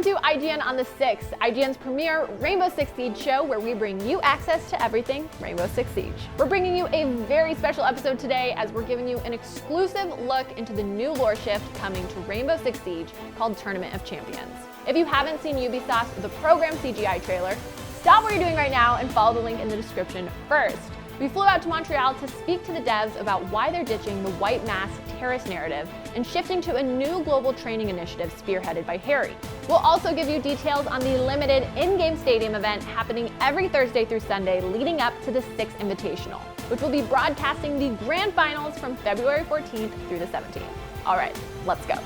Welcome to IGN on the 6th, IGN's premier Rainbow Six Siege show where we bring you access to everything Rainbow Six Siege. We're bringing you a very special episode today as we're giving you an exclusive look into the new lore shift coming to Rainbow Six Siege called Tournament of Champions. If you haven't seen Ubisoft's The Program CGI trailer, stop what you're doing right now and follow the link in the description first. We flew out to Montreal to speak to the devs about why they're ditching the white mask terrorist narrative and shifting to a new global training initiative spearheaded by Harry. We'll also give you details on the limited in-game stadium event happening every Thursday through Sunday leading up to the 6th Invitational, which will be broadcasting the grand finals from February 14th through the 17th. All right, let's go.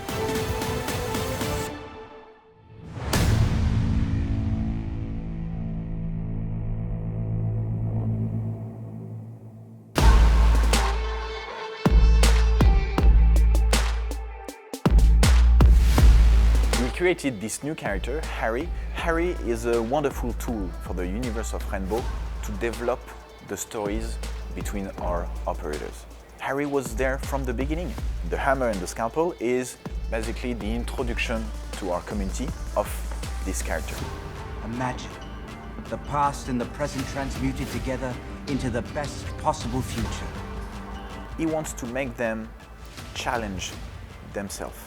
We created this new character, Harry. Harry is a wonderful tool for the universe of Rainbow to develop the stories between our operators. Harry was there from the beginning. The hammer and the scalpel is basically the introduction to our community of this character. Imagine the past and the present transmuted together into the best possible future. He wants to make them challenge themselves.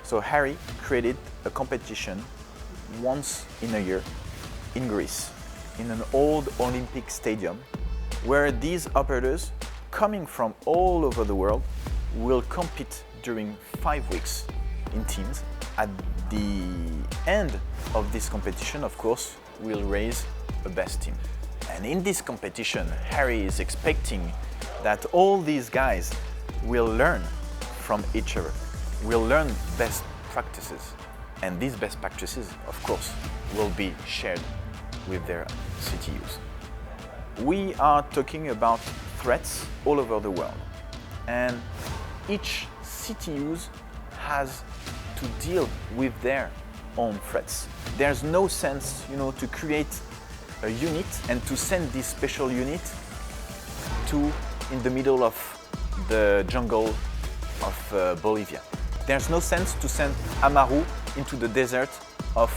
So Harry created a competition once in a year in Greece, in an old Olympic stadium, where these operators coming from all over the world will compete during 5 weeks in teams. At the end of this competition, of course, we'll raise a best team. And in this competition, Harry is expecting that all these guys will learn from each other. We'll learn best practices, and these best practices, of course, will be shared with their CTUs. We are talking about threats all over the world, and each CTUs has to deal with their own threats. There's no sense, to create a unit and to send this special unit in the middle of the jungle of Bolivia. There's no sense to send Amaru into the desert of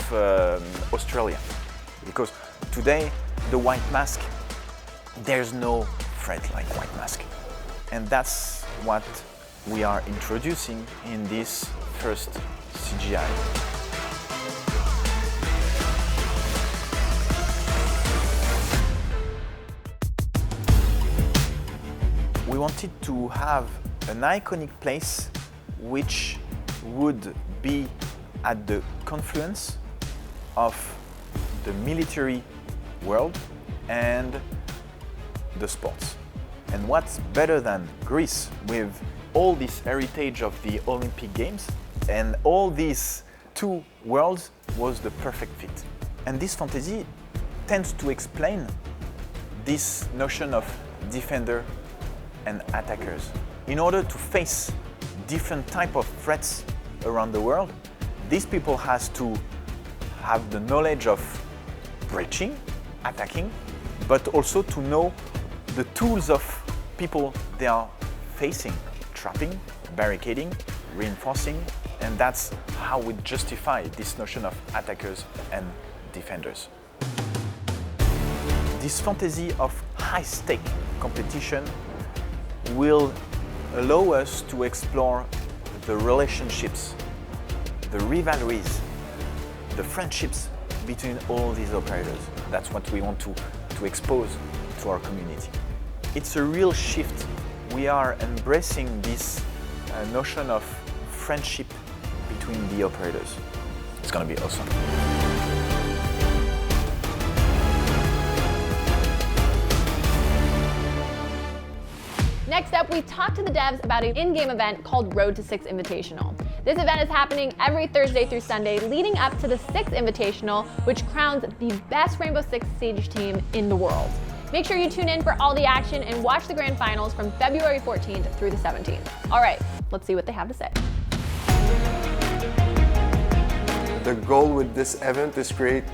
Australia, because today the white mask, there's no threat like white mask. And that's what we are introducing in this first CGI. We wanted to have an iconic place which would be at the confluence of the military world and the sports. And what's better than Greece with all this heritage of the Olympic Games, and all these two worlds was the perfect fit. And this fantasy tends to explain this notion of defender and attackers. In order to face different type of threats around the world, these people has to have the knowledge of breaching, attacking, but also to know the tools of people they are facing, trapping, barricading, reinforcing, and that's how we justify this notion of attackers and defenders. This fantasy of high-stake competition will allow us to explore the relationships, the rivalries, the friendships between all these operators. That's what we want to expose to our community. It's a real shift. We are embracing this notion of friendship between the operators. It's gonna be awesome. Next up, we talked to the devs about an in-game event called Road to 6 Invitational. This event is happening every Thursday through Sunday leading up to the 6th Invitational, which crowns the best Rainbow Six Siege team in the world. Make sure you tune in for all the action and watch the grand finals from February 14th through the 17th. All right, let's see what they have to say. The goal with this event is create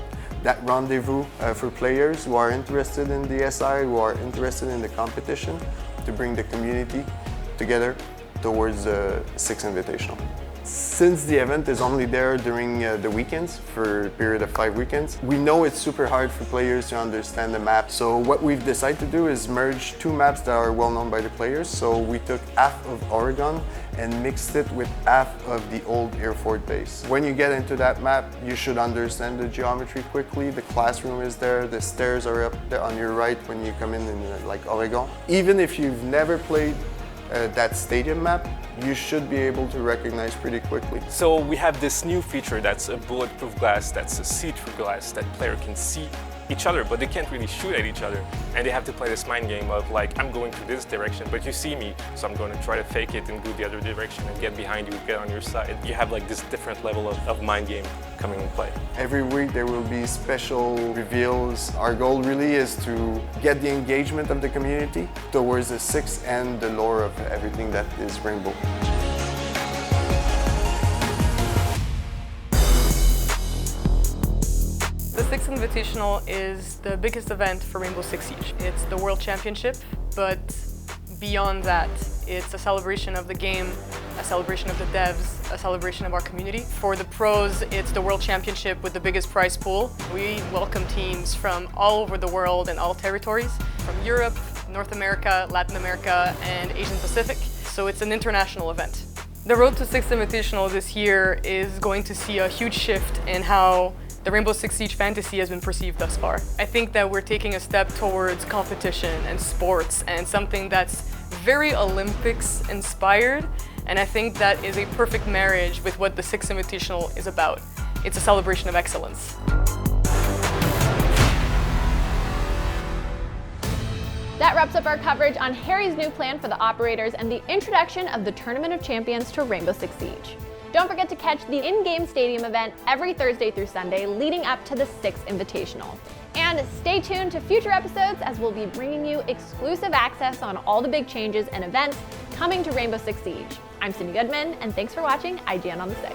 that rendezvous for players who are interested in the SI, who are interested in the competition, to bring the community together towards the 6th Invitational. Since the event is only there during the weekends, for a period of 5 weekends, we know it's super hard for players to understand the map. So what we've decided to do is merge 2 maps that are well known by the players. So we took half of Oregon and mixed it with half of the old Air Force base. When you get into that map, you should understand the geometry quickly. The classroom is there, the stairs are up there on your right when you come in like Oregon. Even if you've never played that stadium map, you should be able to recognize pretty quickly. So we have this new feature that's a bulletproof glass, that's a see-through glass that player can see each other, but they can't really shoot at each other. And they have to play this mind game of like, I'm going to this direction, but you see me, so I'm going to try to fake it and go the other direction and get behind you, get on your side. You have like this different level of mind game coming in play. Every week there will be special reveals. Our goal really is to get the engagement of the community towards the Six and the lore of everything that is Rainbow. The Six Invitational is the biggest event for Rainbow Six Siege. It's the World Championship, but beyond that, it's a celebration of the game, a celebration of the devs, a celebration of our community. For the pros, it's the World Championship with the biggest prize pool. We welcome teams from all over the world and all territories, from Europe, North America, Latin America, and Asian Pacific. So it's an international event. The Road to Six Invitational this year is going to see a huge shift in how the Rainbow Six Siege fantasy has been perceived thus far. I think that we're taking a step towards competition and sports and something that's very Olympics inspired, and I think that is a perfect marriage with what the Six Invitational is about. It's a celebration of excellence. That wraps up our coverage on Harry's new plan for the operators and the introduction of the Tournament of Champions to Rainbow Six Siege. Don't forget to catch the in-game stadium event every Thursday through Sunday leading up to the Six Invitational. And stay tuned to future episodes as we'll be bringing you exclusive access on all the big changes and events coming to Rainbow Six Siege. I'm Cindy Goodman, and thanks for watching IGN on the Six.